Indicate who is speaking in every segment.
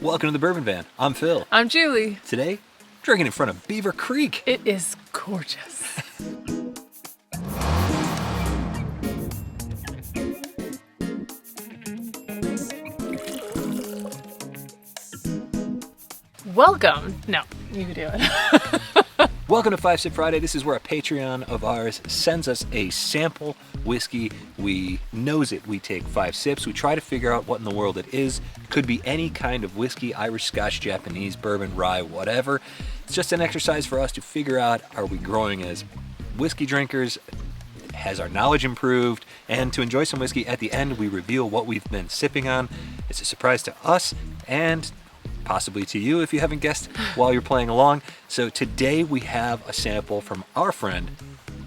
Speaker 1: Welcome to the Bourbon Van. I'm Phil.
Speaker 2: I'm Julie.
Speaker 1: Today, drinking in front of Beaver Creek.
Speaker 2: It is gorgeous. Welcome. No, you can do it.
Speaker 1: Welcome to 5 Sip Friday. This is where a Patreon of ours sends us a sample whiskey. We nose it. We take 5 sips. We try to figure out what in the world it is. Could be any kind of whiskey, Irish, Scotch, Japanese, bourbon, rye, whatever. It's just an exercise for us to figure out, are we growing as whiskey drinkers? Has our knowledge improved? And to enjoy some whiskey, at the end, we reveal what we've been sipping on. It's a surprise to us and possibly to you if you haven't guessed while you're playing along. So today we have a sample from our friend,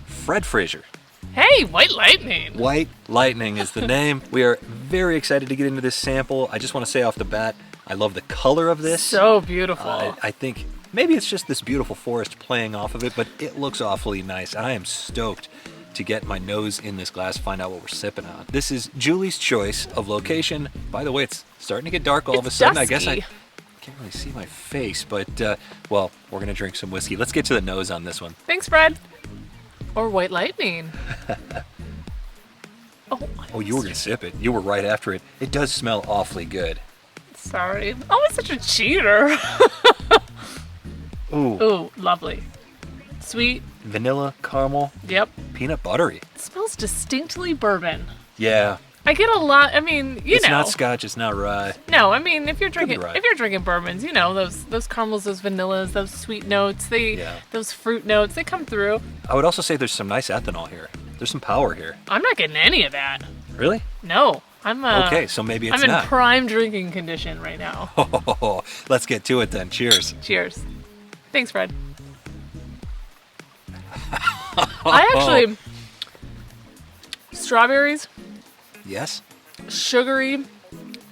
Speaker 1: Fred Fraser.
Speaker 2: Hey, White Lightning.
Speaker 1: White Lightning is the name. We are very excited to get into this sample. I just want to say off the bat, I love the color of this.
Speaker 2: So beautiful.
Speaker 1: I think maybe it's just this beautiful forest playing off of it, but it looks awfully nice. I am stoked to get my nose in this glass, find out what we're sipping on. This is Julie's choice of location. By the way, it's starting to get dark all of a sudden.
Speaker 2: Dusky.
Speaker 1: I guess I can't really see my face, but, well, we're going to drink some whiskey. Let's get to the nose on this one.
Speaker 2: Thanks, Fred. Or White Lightning.
Speaker 1: Oh, you were going to sip it. You were right after it. It does smell awfully good.
Speaker 2: Sorry. Oh, I'm such a cheater.
Speaker 1: Ooh.
Speaker 2: Ooh, lovely. Sweet.
Speaker 1: Vanilla, caramel,
Speaker 2: Yep.
Speaker 1: peanut buttery.
Speaker 2: It smells distinctly bourbon.
Speaker 1: Yeah.
Speaker 2: I get a lot. I mean,
Speaker 1: It's not Scotch, it's not rye.
Speaker 2: No, I mean, if you're drinking
Speaker 1: right.
Speaker 2: bourbons, you know, those caramels, those vanillas, those sweet notes, those fruit notes, they come through.
Speaker 1: I would also say there's some nice ethanol here. There's some power here.
Speaker 2: I'm not getting any of that.
Speaker 1: Really?
Speaker 2: No. I'm
Speaker 1: Okay, so maybe it's
Speaker 2: I'm
Speaker 1: not.
Speaker 2: in prime drinking condition right now.
Speaker 1: Oh, let's get to it then. Cheers.
Speaker 2: Cheers. Thanks, Fred. I actually strawberries,
Speaker 1: Yes?
Speaker 2: sugary.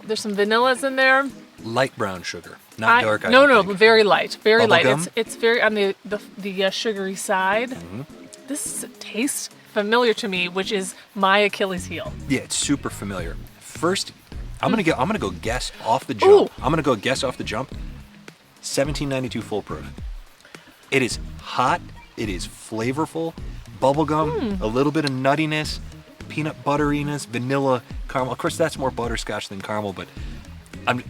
Speaker 2: There's some vanillas in there.
Speaker 1: Light brown sugar, not dark. I
Speaker 2: No,
Speaker 1: don't
Speaker 2: no,
Speaker 1: think.
Speaker 2: very light, very
Speaker 1: Bubble
Speaker 2: light.
Speaker 1: gum?
Speaker 2: It's very on the sugary side.
Speaker 1: Mm-hmm.
Speaker 2: This tastes familiar to me, which is my Achilles heel.
Speaker 1: Yeah, it's super familiar. First, I'm gonna go guess off the jump.
Speaker 2: Ooh.
Speaker 1: I'm gonna go guess off the jump. 1792 full proof. It is hot. It is flavorful. Bubblegum, a little bit of nuttiness, peanut butteriness, vanilla, caramel. Of course, that's more butterscotch than caramel, but I'm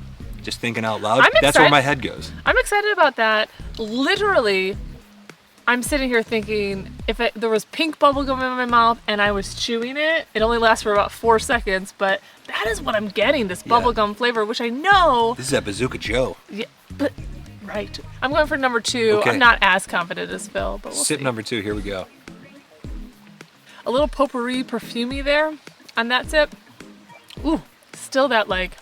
Speaker 1: just thinking out loud.
Speaker 2: I'm
Speaker 1: That's where
Speaker 2: excited.
Speaker 1: my head goes.
Speaker 2: I'm excited about that. Literally, I'm sitting here thinking there was pink bubblegum in my mouth and I was chewing it. It only lasts for about 4 seconds, but that is what I'm getting, this
Speaker 1: Yeah.
Speaker 2: bubblegum flavor, which I know.
Speaker 1: This is a Bazooka Joe.
Speaker 2: Yeah, but right. I'm going for number 2.
Speaker 1: Okay.
Speaker 2: I'm not as confident as Phil, but we'll
Speaker 1: Sip
Speaker 2: see.
Speaker 1: number 2. Here we go.
Speaker 2: A little potpourri perfumey there on that sip. Ooh, still that like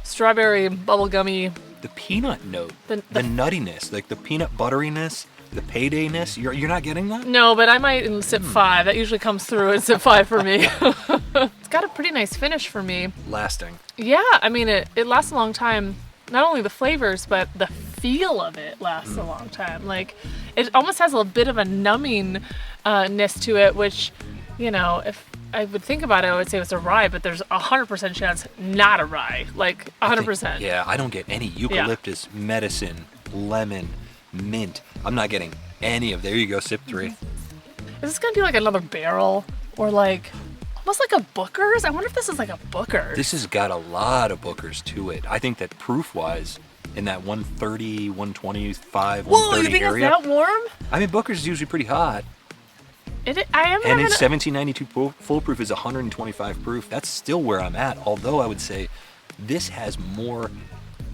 Speaker 2: strawberry bubblegummy.
Speaker 1: The peanut note,
Speaker 2: The-
Speaker 1: the nuttiness, like the peanut butteriness, the paydayness. You're not getting that?
Speaker 2: No, but I might in sip 5. That usually comes through in sip 5 for me. It's got a pretty nice finish for me.
Speaker 1: Lasting.
Speaker 2: Yeah, I mean it lasts a long time. Not only the flavors, but the feel of it lasts a long time. Like it almost has a bit of a numbingness to it, which, you know, if I would think about it, I would say it's a rye, but there's 100% chance not a rye. Like 100%.
Speaker 1: Yeah, I don't get any eucalyptus, medicine, lemon, mint. I'm not getting any of. There you go, sip 3.
Speaker 2: Is this gonna be like another barrel or like almost like a Booker's? I wonder if this is like a Booker's.
Speaker 1: This has got a lot of Bookers to it. I think that proof-wise, in that 130, 125,
Speaker 2: Whoa,
Speaker 1: 130
Speaker 2: you think
Speaker 1: area.
Speaker 2: it's that warm?
Speaker 1: I mean, Booker's is usually pretty hot.
Speaker 2: I am
Speaker 1: And
Speaker 2: having
Speaker 1: it's 1792 full proof is 125 proof. That's still where I'm at. Although I would say this has more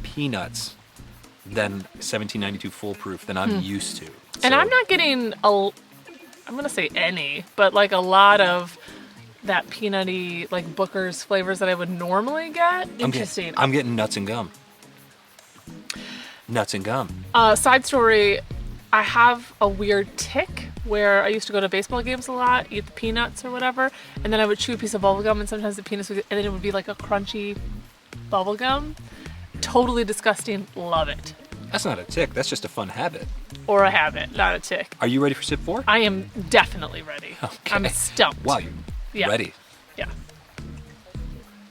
Speaker 1: peanuts than 1792 full proof than I'm used to.
Speaker 2: And
Speaker 1: So-
Speaker 2: I'm not getting I'm gonna say any, but like a lot of that peanutty like Booker's flavors that I would normally get. Interesting.
Speaker 1: I'm getting nuts and gum. Nuts and gum.
Speaker 2: Side story, I have a weird tick where I used to go to baseball games a lot, eat the peanuts or whatever, and then I would chew a piece of bubble gum and sometimes the peanuts would, and then it would be like a crunchy bubble gum. Totally disgusting. Love it.
Speaker 1: That's not a tick. That's just a fun habit.
Speaker 2: Or a habit, not a tick.
Speaker 1: Are you ready for sip 4?
Speaker 2: I am definitely ready.
Speaker 1: Okay.
Speaker 2: I'm stumped.
Speaker 1: Wow, you're
Speaker 2: Yeah.
Speaker 1: ready.
Speaker 2: Yeah.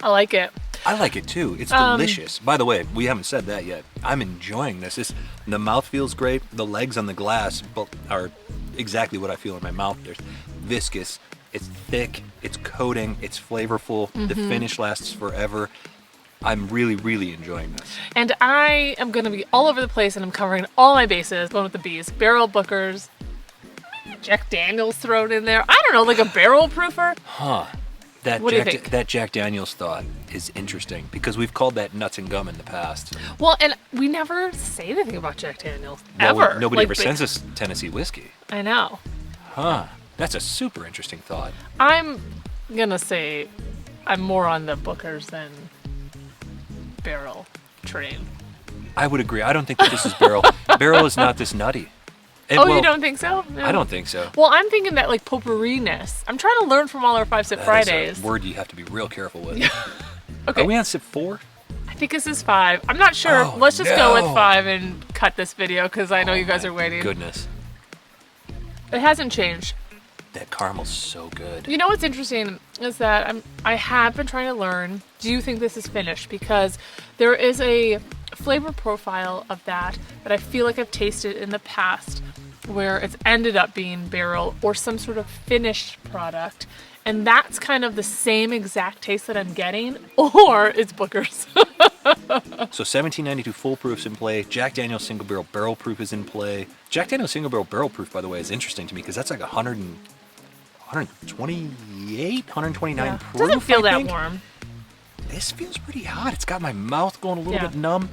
Speaker 2: I like it.
Speaker 1: I like it too. It's delicious. By the way, we haven't said that yet. I'm enjoying this. The mouth feels great. The legs on the glass are exactly what I feel in my mouth. There's viscous. It's thick. It's coating. It's flavorful. The finish lasts forever. I'm really, really enjoying this.
Speaker 2: And I am going to be all over the place, and I'm covering all my bases, going with the B's. Barrel Bookers, Jack Daniels thrown in there. I don't know, like a barrel proofer.
Speaker 1: Huh.
Speaker 2: What do you think?
Speaker 1: That Jack Daniels thought is interesting because we've called that nuts and gum in the past.
Speaker 2: Well, and we never say anything about Jack Daniels,
Speaker 1: Well,
Speaker 2: ever.
Speaker 1: nobody ever sends us Tennessee whiskey.
Speaker 2: I know.
Speaker 1: Huh. That's a super interesting thought.
Speaker 2: I'm going to say I'm more on the Bookers than barrel train.
Speaker 1: I would agree. I don't think that this is barrel. Barrel is not this nutty.
Speaker 2: You don't think so? No.
Speaker 1: I don't think so.
Speaker 2: Well, I'm thinking that like potpourri-ness. I'm trying to learn from all our 5-Sip Fridays.
Speaker 1: That's a word you have to be real careful with.
Speaker 2: Okay.
Speaker 1: Are we on sip 4?
Speaker 2: I think this is 5. I'm not sure.
Speaker 1: Oh,
Speaker 2: Let's just go with
Speaker 1: no.
Speaker 2: 5 and cut this video because I know you guys are waiting.
Speaker 1: Goodness.
Speaker 2: It hasn't changed.
Speaker 1: That caramel's so good.
Speaker 2: You know what's interesting is that I have been trying to learn, do you think this is finished? Because there is a flavor profile of that I feel like I've tasted in the past where it's ended up being barrel or some sort of finished product. And that's kind of the same exact taste that I'm getting, or it's Booker's.
Speaker 1: So 1792 full proof's in play. Jack Daniel's single barrel proof is in play. Jack Daniel's single barrel proof, by the way, is interesting to me because that's like 128, 129 proof.
Speaker 2: Doesn't feel
Speaker 1: I
Speaker 2: that
Speaker 1: think.
Speaker 2: warm.
Speaker 1: This feels pretty hot. It's got my mouth going a little
Speaker 2: Yeah.
Speaker 1: bit numb.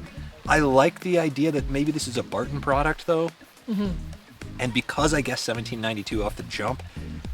Speaker 1: I like the idea that maybe this is a Barton product, though. And because I guess 1792 off the jump,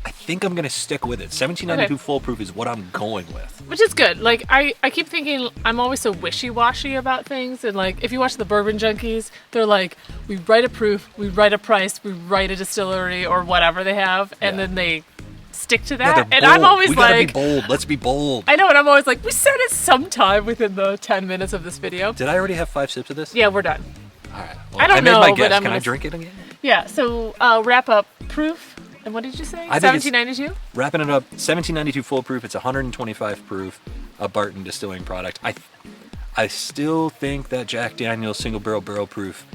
Speaker 1: I think I'm going to stick with it. 1792 full proof is what I'm going with.
Speaker 2: Which is good. Like, I keep thinking I'm always so wishy-washy about things. And, like, if you watch the Bourbon Junkies, they're like, we write a proof, we write a price, we write a distillery or whatever they have. And then they stick to that.
Speaker 1: Yeah,
Speaker 2: and
Speaker 1: bold.
Speaker 2: I'm always
Speaker 1: we
Speaker 2: like...
Speaker 1: We gotta be bold. Let's be bold.
Speaker 2: I know, and I'm always like, we said it sometime within the 10 minutes of this video.
Speaker 1: Did I already have 5 sips of this?
Speaker 2: Yeah, we're done.
Speaker 1: All right. Well,
Speaker 2: I don't
Speaker 1: made
Speaker 2: know,
Speaker 1: my
Speaker 2: but
Speaker 1: guess.
Speaker 2: I'm
Speaker 1: Can I
Speaker 2: gonna-
Speaker 1: drink it again?
Speaker 2: Yeah, so wrap up proof. And what did you say?
Speaker 1: I think it's-
Speaker 2: 1792?
Speaker 1: Wrapping it up, 1792 full proof. It's 125 proof, a Barton distilling product. I still think that Jack Daniel's single barrel proof,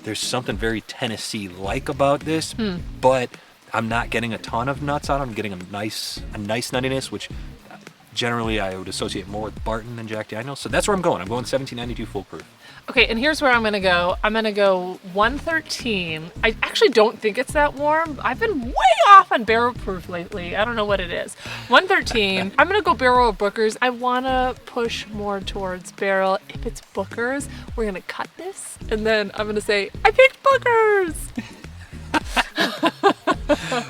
Speaker 1: there's something very Tennessee-like about this, but I'm not getting a ton of nuts on it. I'm getting a nice nuttiness, which generally I would associate more with Barton than Jack Daniel's. So that's where I'm going. I'm going 1792 full proof.
Speaker 2: Okay, and here's where I'm gonna go. I'm gonna go 113. I actually don't think it's that warm. I've been way off on barrel proof lately. I don't know what it is. 113. I'm gonna go barrel or Booker's. I wanna push more towards barrel. If it's Booker's, we're gonna cut this, and then I'm gonna say, I picked Booker's.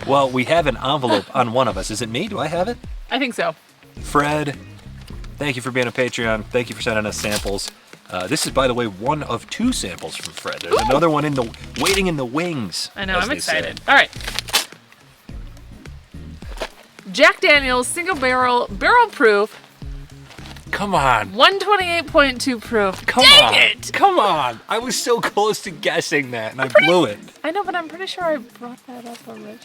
Speaker 1: Well, we have an envelope on one of us. Is it me? Do I have it?
Speaker 2: I think so.
Speaker 1: Fred, thank you for being a Patreon. Thank you for sending us samples. This is, by the way, one of 2 samples from Fred. There's another one waiting in the wings.
Speaker 2: I know,
Speaker 1: as
Speaker 2: I'm
Speaker 1: they say.
Speaker 2: excited. All right. Jack Daniel's single barrel proof.
Speaker 1: Come on.
Speaker 2: 128.2 proof.
Speaker 1: Come
Speaker 2: Dang
Speaker 1: on.
Speaker 2: it!
Speaker 1: Come on. I was so close to guessing that, and I blew it.
Speaker 2: I know, but I'm pretty sure I brought that up originally.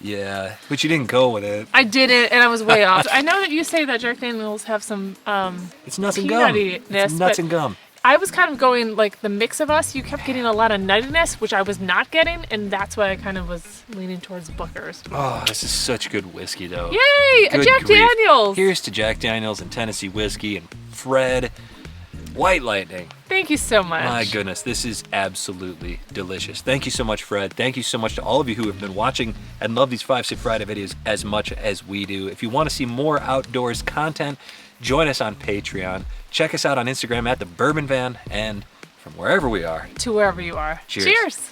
Speaker 1: Yeah, but you didn't go with it.
Speaker 2: I didn't, and I was way off. I know that you say that Jack Daniels have some
Speaker 1: It's nuts and gum.
Speaker 2: peanuttiness,
Speaker 1: It's nuts
Speaker 2: but
Speaker 1: and gum.
Speaker 2: I was kind of going like the mix of us. You kept getting a lot of nuttiness, which I was not getting, and that's why I kind of was leaning towards Booker's.
Speaker 1: Oh, this is such good whiskey, though.
Speaker 2: Yay! A
Speaker 1: Good
Speaker 2: Jack
Speaker 1: grief.
Speaker 2: Daniels!
Speaker 1: Here's to Jack Daniels and Tennessee whiskey and Fred. White Lightning.
Speaker 2: Thank you so much.
Speaker 1: My goodness, this is absolutely delicious. Thank you so much, Fred. Thank you so much to all of you who have been watching and love these 5-Sip Friday videos as much as we do. If you want to see more outdoors content, join us on Patreon. Check us out on Instagram at The Bourbon Van, and from wherever we are.
Speaker 2: To wherever you are.
Speaker 1: Cheers.
Speaker 2: Cheers.